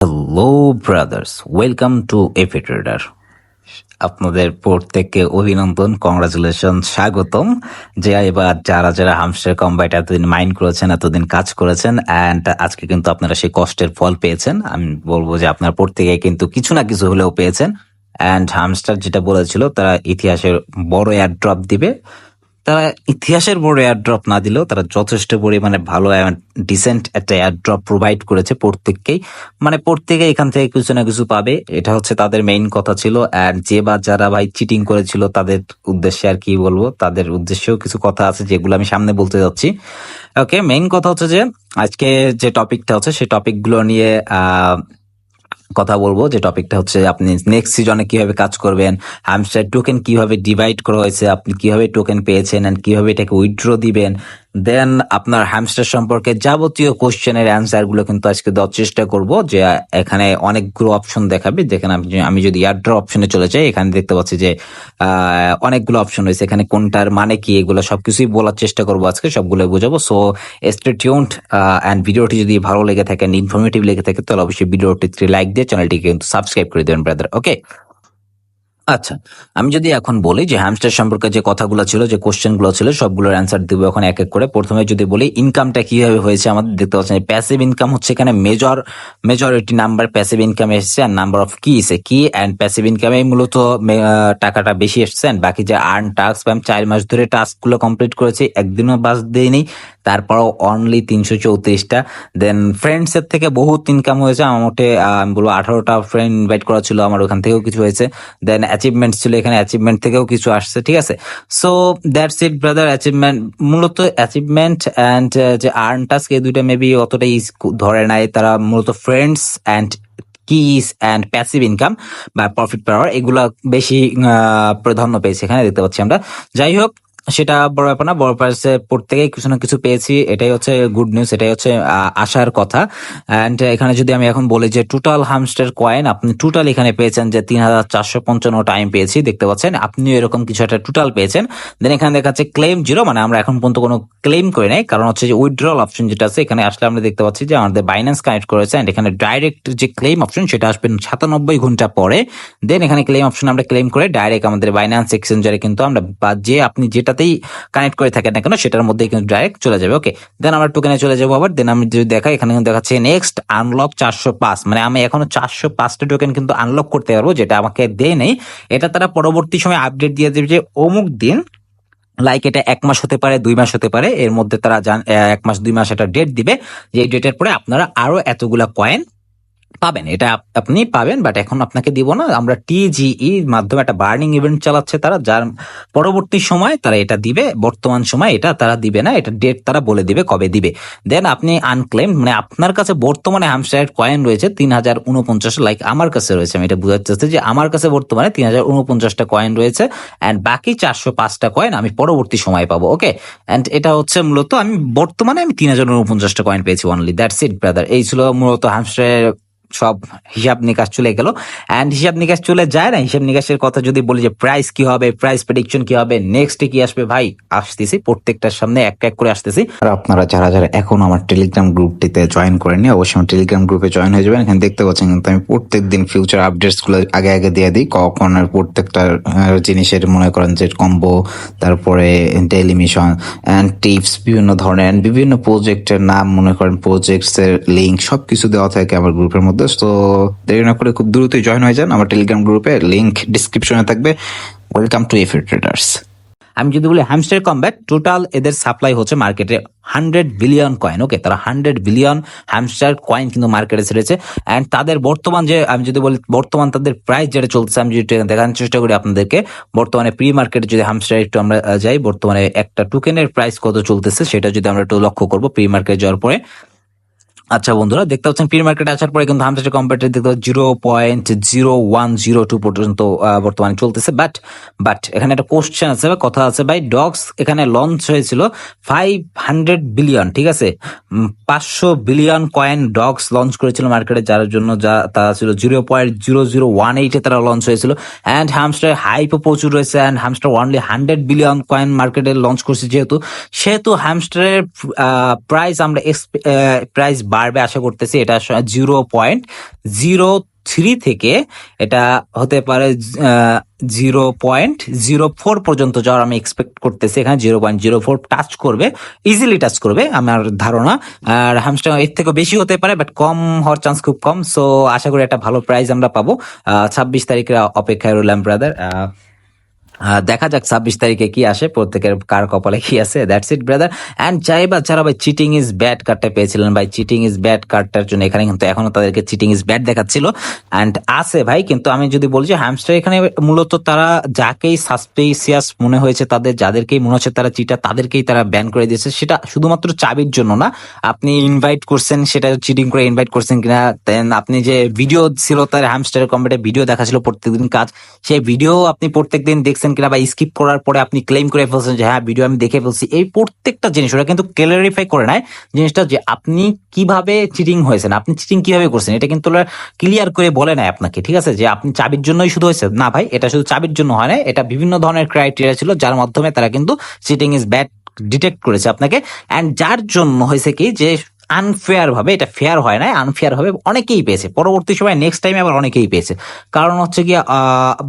Hello brothers, welcome to Effi trader. আপনাদের প্রত্যেককে অভিনন্দন, কংগ্রাচুলেশন, স্বাগতম। যে এবার যারা যারা হামস্টার কম্বাইট এতদিন মাইন্ড করেছেন, এতদিন কাজ করেছেন, অ্যান্ড আজকে কিন্তু আপনারা সেই কষ্টের ফল পেয়েছেন। আমি বলবো যে আপনারা প্রত্যেকে কিন্তু কিছু না কিছু হলেও পেয়েছেন। অ্যান্ড হামস্টার যেটা বলেছিল তারা ইতিহাসের বড় এয়ার ড্রপ দিবে, তারা ইতিহাসের বড় এয়ার ড্রপ না দিলেও তারা যথেষ্ট পরিমাণে ভালো ডিসেন্ট একটা এয়ার ড্রপ প্রোভাইড করেছে প্রত্যেককেই। মানে প্রত্যেকে এখান থেকে কিছু না কিছু পাবে, এটা হচ্ছে তাদের মেইন কথা ছিল। অ্যান্ড যে বা যারা ভাই চিটিং করেছিল তাদের উদ্দেশ্যে আর কি বলবো, তাদের উদ্দেশ্যেও কিছু কথা আছে যেগুলো আমি সামনে বলতে যাচ্ছি। ওকে, মেইন কথা হচ্ছে যে আজকে যে টপিকটা হচ্ছে সেই টপিকগুলো নিয়ে কথা বলবো। যে টপিকটা হচ্ছে আপনি নেক্সট সিজনে কিভাবে কাজ করবেন, হ্যামস্টার টোকেন কিভাবে ডিভাইড করা হয়েছে, আপনি কিভাবে টোকেন পেয়েছেন এন্ড কিভাবে এটাকে উইথড্র দিবেন, দেন আপনার হ্যামস্টার সম্পর্কে যাবতীয় কোশ্চেনের অ্যান্সার গুলো কিন্তু আজকে দেওয়ার চেষ্টা করব। যে এখানে অনেকগুলো অপশন দেখাবে, যেখানে আমি যদি এয়ারড্রপ অপশনে চলে যাই, এখানে দেখতে পাচ্ছি যে অনেকগুলো অপশন রয়েছে। এখানে কোনটার মানে কি এগুলো সবকিছুই বলার চেষ্টা করবো আজকে, সবগুলো বোঝাবো। সো স্টে টিউনড, অ্যান্ড ভিডিওটি যদি ভালো লেগে থাকে, ইনফরমেটিভ লেগে থাকে, তাহলে অবশ্যই ভিডিওটি লাইক দিয়ে চ্যানেলটিকে কিন্তু সাবস্ক্রাইব করে দেবেন ব্রাদার। ওকে, আচ্ছা, আমি যদি এখন বলি যে হ্যামস্টার সম্পর্কে যে কথাগুলো ছিল, যে কোশ্চেন গুলো ছিল, সবগুলোর অ্যান্সার দিব এখন এক এক করে। প্রথমে যদি বলি ইনকামটা কিভাবে হয়েছে, আমাদের দেখতে পাচ্ছেন প্যাসিভ ইনকাম হচ্ছে এখানে মেজরিটি নাম্বার প্যাসিভ ইনকাম এসেছে, আর নাম্বার অফ কি অ্যান্ড প্যাসিভ ইনকামে মূলত টাকাটা বেশি এসছে। বাকি যে আর্ন টাস্ক, আমি 4 মাস ধরে টাস্ক গুলো কমপ্লিট করেছি, একদিনও বাস দেয়নি, তারপরও অনলি 334টা। দেন ফ্রেন্ডস এর থেকে বহুত ইনকাম হয়েছে আমার মোটে, আমি বলবো 18টা ফ্রেন্ড ইনভাইট করা ছিল আমার, ওখান থেকেও কিছু হয়েছে। দেন অ্যাচিভমেন্ট ছিল, এখানে অ্যাচিভমেন্ট থেকেও কিছু আসছে, ঠিক আছে। So that's it brother. Achievement মূলত অ্যাচিভমেন্ট অ্যান্ড যে আর্ন টাস্ক, এই দুইটা মেবি অতটাই ধরে নাই তারা, মূলত friends and kiss and passive income বা প্রফিট পাওয়ার এগুলা বেশি প্রাধান্য পেয়েছে এখানে দেখতে পাচ্ছি আমরা। যাই হোক, সেটা বড় ব্যাপার না, বড় পার্সে প্রত্যেকেই কিছু না কিছু পেয়েছি, এটাই হচ্ছে গুড নিউজ, এটাই হচ্ছে আশার কথা। অ্যান্ড এখানে যদি আমি এখন বলি যে টোটাল হামস্টার কয়েন আপনি টোটাল এখানে পেয়েছেন যে 3455 টাইম পেয়েছি, দেখতে পাচ্ছেন আপনিও এরকম কিছু একটা টোটাল পেয়েছেন। দেন এখানে দেখাচ্ছে ক্লেম জিরো, মানে আমরা এখন পর্যন্ত কোনো ক্লেম করে নাই, কারণ হচ্ছে যে উইথড্রল অপশন যেটা আছে এখানে আসলে আমরা দেখতে পাচ্ছি যে আমাদের বাইন্যান্স কানেক্ট করেছে, অ্যান্ড এখানে ডাইরেক্ট যে ক্লেম অপশন সেটা আসবে 97 ঘন্টা পরে। দেন এখানে ক্লেম অপশন আমরা ক্লেম করে ডাইরেক্ট আমাদের বাইন্যান্স এক্সচেঞ্জারে কিন্তু আমরা, বা যে আপনি যেটাতেই কানেক্ট করে থাকেন না কেন সেটার মধ্যে কিন্তু ডাইরেক্ট চলে যাবে। ওকে, দেন আমরা টোকেনে চলে যাবো আবার। দেন আমি যদি দেখাই, এখানে কিন্তু দেখাচ্ছে নেক্সট আনলক 405, মানে আমি এখনো 405টা টোকেন কিন্তু আনলক করতে পারবো, যেটা আমাকে দেয় নেই। এটা তারা পরবর্তী সময় আপডেট দিয়ে দেবে যে অমুক দিন, লাইক এটা 1 মাস হতে পারে, 2 মাস হতে পারে, এর মধ্যে তারা 1 মাস 2 মাস একটা ডেট দিবে, যে এই ডেটের পরে আপনারা আরো এতগুলা কয়েন পাবেন, এটা আপনি পাবেন। বাট এখন আপনাকে দিব না, আমরা টিজিই মাধ্যমে একটা বার্নিং ইভেন্ট চালাচ্ছে তারা, যার পরবর্তী সময় তারা এটা দিবে, বর্তমান সময় এটা তারা দিবে না, এটা ডেট তারা বলে দিবে কবে দিবে। দেন আপনি আনক্লেম, মানে আপনার কাছে বর্তমানে হামস্টার কয়েন রয়েছে 3049, লাইক আমার কাছে রয়েছে, আমি এটা বোঝাতে চাচ্ছি যে আমার কাছে বর্তমানে 3049টা কয়েন রয়েছে, অ্যান্ড বাকি 405টা কয়েন আমি পরবর্তী সময় পাবো। ওকে, অ্যান্ড এটা হচ্ছে মূলত আমি বর্তমানে 3049টা কয়েন পেয়েছি অনলি, দ্যাটস ইট ব্রাদার। এই ছিল মূলত হামস্টারের সব হিসাব নিকাশ চলে গেল। অ্যান্ড হিসাব নিকাশ চলে যায় না, হিসাব নিকাশের কথা যদি বলি যে প্রাইস কি হবে, প্রাইস প্রেডিকশন কি হবে, নেক্সট কি আসবে, ভাই আসতেছি প্রত্যেকটার সামনে এক এক করে আসতেছি। আর আপনারা যারা যারা এখন আমার টেলিগ্রাম গ্রুপটিতে জয়েন করেননি, অবশ্যই আমার টেলিগ্রাম গ্রুপে জয়েন হয়ে যাবেন। এখানে দেখতে পাচ্ছেন কিন্তু আমি প্রত্যেকদিন ফিউচার আপডেটস গুলো আগে আগে দিয়ে দিই, কখন আর প্রত্যেকটা জিনিসের মনে করেন যে কম্বো, তারপরে ডেইলি মিশন অ্যান্ড টিপস, বিভিন্ন ধরনের বিভিন্ন প্রজেক্টের নাম, মনে করেন প্রজেক্টস এর লিঙ্ক সবকিছু দেওয়া থাকে আমার গ্রুপের মধ্যে। তো দেরি না করে খুব দ্রুতই জয়েন হয়ে যান আমার টেলিগ্রাম গ্রুপে, লিংক ডিসক্রিপশনে থাকবে। Welcome to Effi traders. আমি যদি বলি হ্যামস্টার কম্ব্যাট, টোটাল এদের সাপ্লাই হচ্ছে মার্কেটে 100 বিলিয়ন কয়েন। ওকে, তারা 100 বিলিয়ন হ্যামস্টার কয়েন কিন্তু মার্কেটে ছেড়েছে। অ্যান্ড তাদের বর্তমান যে, আমি যদি বলি বর্তমান তাদের প্রাইস যেটা চলছে, আমি যদি দেখানোর চেষ্টা করি আপনাদেরকে, বর্তমানে প্রি মার্কেটে যদি হ্যামস্টার একটু আমরা যাই, বর্তমানে একটা টোকেনের প্রাইস কত চলতেছে সেটা যদি আমরা একটু লক্ষ্য করবো প্রি মার্কেটে যাওয়ার পরে। আচ্ছা বন্ধুরা, দেখতে পাচ্ছেন প্রি মার্কেটে আসার পরে কিন্তু হামস্টার কম্প্যাক্ট দেখতে পাচ্ছেন 0.0102 পর্যন্ত বর্তমানে চলতেছে। বাট এখানে একটা কোশ্চেন আছে বা কথা আছে ভাই, ডগস এখানে লঞ্চ হয়েছিল 500 বিলিয়ন, ঠিক আছে, 500 বিলিয়ন কয়েন ডগস লঞ্চ করেছিল মার্কেটে, যার জন্য তারা ছিল 0.0018 তারা লঞ্চ হয়েছিল। অ্যান্ড হামস্টার হাইপও প্রচুর রয়েছে, and hamster only 100 billion coin মার্কেটে লঞ্চ করছে, যেহেতু হামস্টারের প্রাইস আমরা প্রাইস বাড়বে আশা করতেছি। এটা 0.03 থেকে এটা হতে পারে 0.04 পর্যন্ত যাওয়ার আমি এক্সপেক্ট করতেছি। এখানে 0.04 টাচ করবে, ইজিলি টাচ করবে আমার ধারণা। আর হ্যামস্টার এর থেকে বেশি হতে পারে, বাট কম হওয়ার চান্স খুব কম। সো আশা করি একটা ভালো প্রাইস আমরা পাবো। 26 তারিখের অপেক্ষায় রইলাম ব্রাদার। দেখা যাক 26 তারিখে কি আসে, প্রত্যেকের কার কপালে কি আছে। That's it brother. অ্যান্ড যারা ভাই চিটিং ইজ ব্যাড কার্ডটা পেয়েছিলেন ভাই, চিটিং ইজ ব্যাড কার্ডটার জন্য এখানে কিন্তু এখনো তাদেরকে চিটিং ইজ ব্যাড দেখাচ্ছিল অ্যান্ড আছে ভাই। কিন্তু আমি যদি বলি যে হ্যামস্টার এখানে মূলত তারা যাকেই সাসপিসিয়াস মনে হয়েছে, যাদেরকেই মনে হচ্ছে তারা চিটার, তাদেরকেই তারা ব্যান করে দিয়েছে। সেটা শুধুমাত্র চাবির জন্য না, আপনি ইনভাইট করছেন, সেটা চিটিং করে ইনভাইট করছেন কিনা, দেন আপনি যে ভিডিও ছিল তার হ্যামস্টারের কম্পিউটারে ভিডিও দেখা ছিল প্রত্যেকদিন কাজ, সেই ভিডিও আপনি প্রত্যেকদিন দেখছেন কিনা, বা স্কিপ করার পরে আপনি ক্লেম করে ফেলছেন যে হ্যাঁ ভিডিও আমি দেখে ফেলছি। এই প্রত্যেকটা জিনিস ওরা কিন্তু ক্লিয়ারিফাই করে নেয় জিনিসটা, যে আপনি কিভাবে চিটিং হয়েছেন, আপনি চিটিং কিভাবে করছেন, এটা কিন্তু ওরা ক্লিয়ার করে বলে নেয় আপনাকে। ঠিক আছে, যে আপনি চাবির জন্যই শুধু হয়েছে না ভাই, এটা শুধু চাবির জন্য হয় না, এটা বিভিন্ন ধরনের ক্রাইটেরিয়া ছিল যার মাধ্যমে তারা কিন্তু চিটিং ইজ ব্যাড ডিটেক্ট করেছে আপনাকে। অ্যান্ড যার জন্য হয়েছে কি যে আনফেয়ার ভাবে, এটা ফেয়ার হয় না, আনফেয়ার ভাবে অনেকেই পেয়েছে, পরবর্তী সময় নেক্সট টাইমে আবার অনেকেই পেয়েছে। কারণ হচ্ছে কি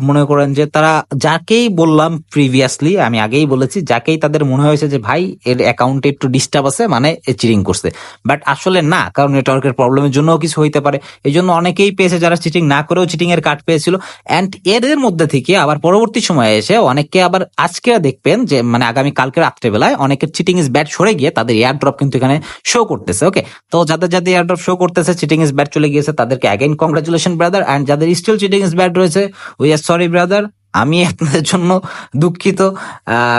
মনে করেন যে তারা যাকেই বললাম প্রিভিয়াসলি, আমি আগেই বলেছি, যাকেই তাদের মনে হয়েছে যে ভাই এর অ্যাকাউন্টে একটু ডিস্টার্ব আছে, মানে চিটিং করছে, বাট আসলে না, কারণ নেটওয়ার্কের প্রবলেমের জন্যও কিছু হইতে পারে। এই জন্য অনেকেই পেয়েছে যারা চিটিং না করেও চিটিং এর কার্ড পেয়েছিল। অ্যান্ড এদের মধ্যে থেকে আবার পরবর্তী সময়ে এসে অনেকে আবার আজকে দেখবেন যে মানে আগামী কালকে রাত্রেবেলায় অনেকের চিটিং ইজ ব্যাড সরে গিয়ে তাদের এয়ার ড্রপ কিন্তু এখানে শো করতেছে। ওকে, তো যাদের এয়ার ড্রপ শো করতেছে চিটিং ইজ ব্যাড চলে গিয়েছে, তাদেরকে অ্যাগেইন কংগ্রাচুলেশন ব্রাদার। এন্ড যাদের স্টিল চিটিং ইজ ব্যাড রয়েছে, উই আর সরি ব্রাদার, আমি আপনাদের জন্য দুঃখিত।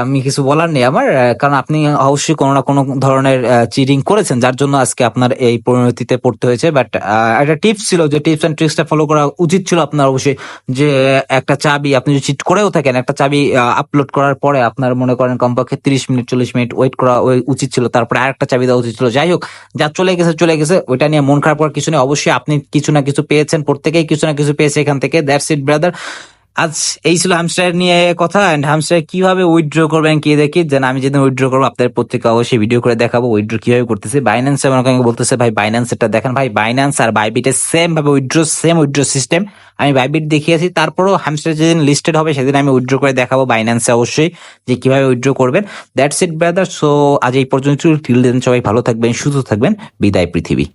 আমি কিছু বলার নেই আমার, কারণ আপনি অবশ্যই কোনো না কোনো ধরনের চিটিং করেছেন, যার জন্য আজকে আপনার এই পরিণতিতে পড়তে হয়েছে। বাট একটা টিপস ছিল, যে টিপস এন্ড ট্রিক্সটা ফলো করা উচিত ছিল আপনার অবশ্যই। যে একটা চাবি আপনি যদি চিট করেও থাকেন, একটা চাবি আপলোড করার পরে আপনার মনে করেন কমপক্ষে 30 মিনিট 40 মিনিট ওয়েট করা উচিত ছিল, তারপরে আরেকটা চাবি দেওয়া উচিত ছিল। যাই হোক, যা চলে গেছে, ওইটা নিয়ে মন খারাপ করার কিছু নেই। অবশ্যই আপনি কিছু না কিছু পেয়েছেন, প্রত্যেকেই কিছু না কিছু পেয়েছে এখান থেকে। That's it brother. আজ এই ছিল হ্যামস্টার নিয়ে কথা। এন্ড হ্যামস্টার কিভাবে উইথড্র করবেন কি দেখি, যেন আমি যেদিন উইথড্র করবো আপনাদের প্রত্যেকে অবশ্যই ভিডিও করে দেখাবো উইথড্র কিভাবে করতেছে। বাইন্যান্স আমাকে বলতেছে ভাই বাইন্যান্স এটা দেখেন, ভাই বাইন্যান্স আর বাইবিটের সেম ভাবে সেম উইথড্র সিস্টেম। আমি বাইবিট দেখিয়েছি, তারপরও হ্যামস্টার যেদিন লিস্টেড হবে সেদিন আমি উইথড্র করে দেখাবো বাইন্যান্সে অবশ্যই, যে কিভাবে উইথড্র করবেন। That's it brother. সো আজ এই পর্যন্ত, টিল দেন সবাই ভালো থাকবেন, সুস্থ থাকবেন। বিদায় পৃথিবী।